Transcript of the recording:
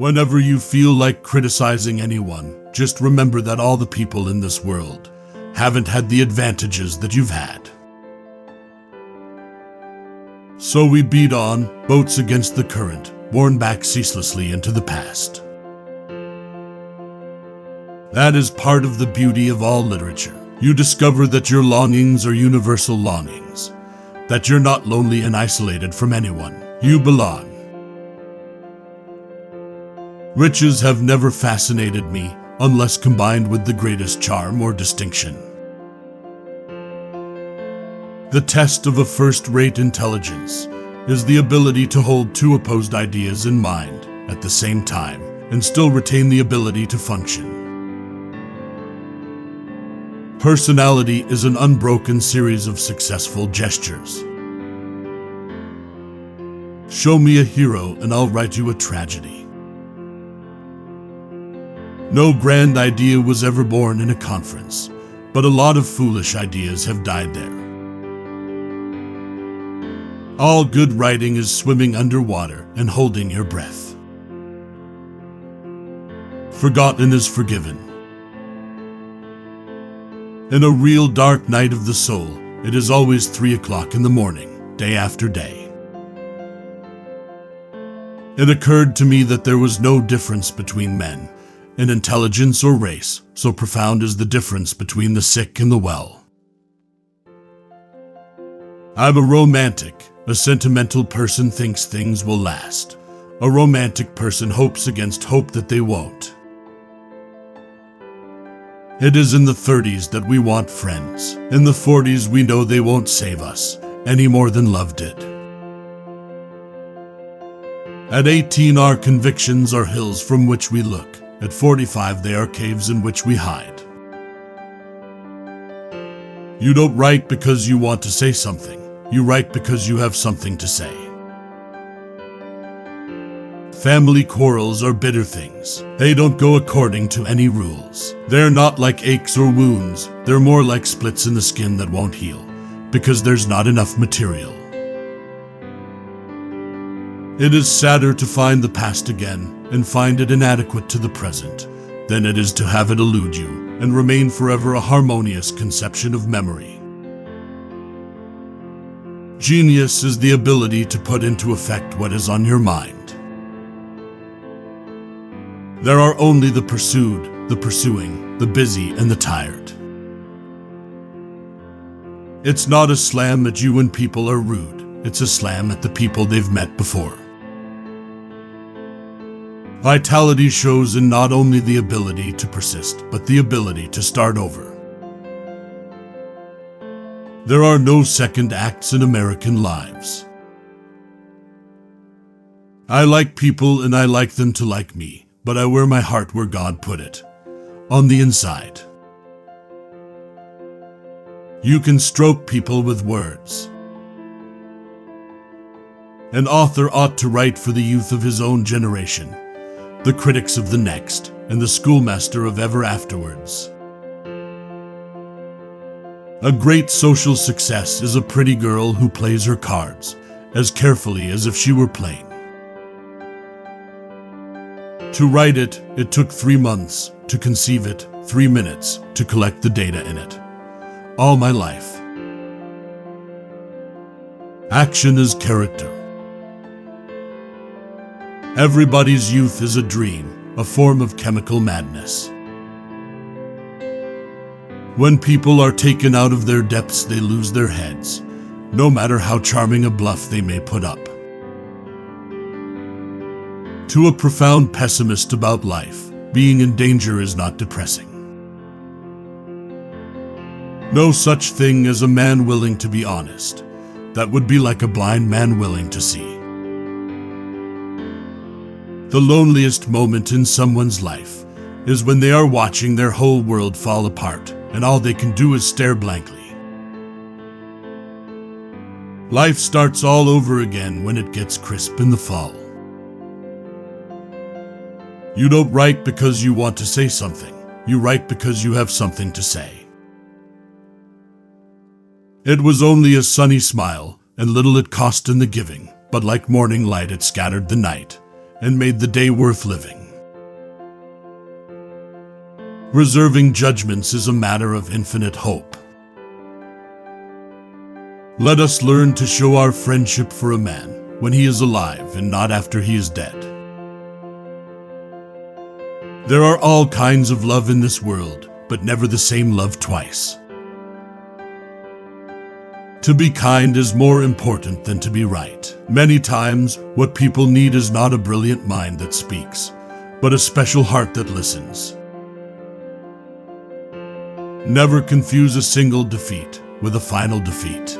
Whenever you feel like criticizing anyone, just remember that all the people in this world haven't had the advantages that you've had. So we beat on, boats against the current, borne back ceaselessly into the past. That is part of the beauty of all literature. You discover that your longings are universal longings, that you're not lonely and isolated from anyone. You belong. Riches have never fascinated me unless combined with the greatest charm or distinction. The test of a first-rate intelligence is the ability to hold two opposed ideas in mind at the same time and still retain the ability to function. Personality is an unbroken series of successful gestures. Show me a hero and I'll write you a tragedy. No grand idea was ever born in a conference, but a lot of foolish ideas have died there. All good writing is swimming underwater and holding your breath. Forgotten is forgiven. In a real dark night of the soul, it is always 3 o'clock in the morning, day after day. It occurred to me that there was no difference between men in intelligence or race, so profound is the difference between the sick and the well. I'm a romantic. A sentimental person thinks things will last. A romantic person hopes against hope that they won't. It is in the 30s that we want friends. In the 40s we know they won't save us, any more than love did. At 18 our convictions are hills from which we look. At 45 they are caves in which we hide. You don't write because you want to say something. You write because you have something to say. Family quarrels are bitter things. They don't go according to any rules. They're not like aches or wounds. They're more like splits in the skin that won't heal, because there's not enough material. It is sadder to find the past again and find it inadequate to the present than it is to have it elude you and remain forever a harmonious conception of memory. Genius is the ability to put into effect what is on your mind. There are only the pursued, the pursuing, the busy, and the tired. It's not a slam at you when people are rude. It's a slam at the people they've met before. Vitality shows in not only the ability to persist, but the ability to start over. There are no second acts in American lives. I like people and I like them to like me, but I wear my heart where God put it, on the inside. You can stroke people with words. An author ought to write for the youth of his own generation, the critics of the next, and the schoolmaster of ever afterwards. A great social success is a pretty girl who plays her cards as carefully as if she were playing. To write it, it took 3 months. To conceive it, 3 minutes. To collect the data in it, all my life. Action is character. Everybody's youth is a dream, a form of chemical madness. When people are taken out of their depths, they lose their heads, no matter how charming a bluff they may put up. To a profound pessimist about life, being in danger is not depressing. No such thing as a man willing to be honest. That would be like a blind man willing to see. The loneliest moment in someone's life is when they are watching their whole world fall apart and all they can do is stare blankly. Life starts all over again when it gets crisp in the fall. You don't write because you want to say something. You write because you have something to say. It was only a sunny smile, and little it cost in the giving, but like morning light it scattered the night, and made the day worth living. Reserving judgments is a matter of infinite hope. Let us learn to show our friendship for a man when he is alive and not after he is dead. There are all kinds of love in this world, but never the same love twice. To be kind is more important than to be right. Many times, what people need is not a brilliant mind that speaks, but a special heart that listens. Never confuse a single defeat with a final defeat.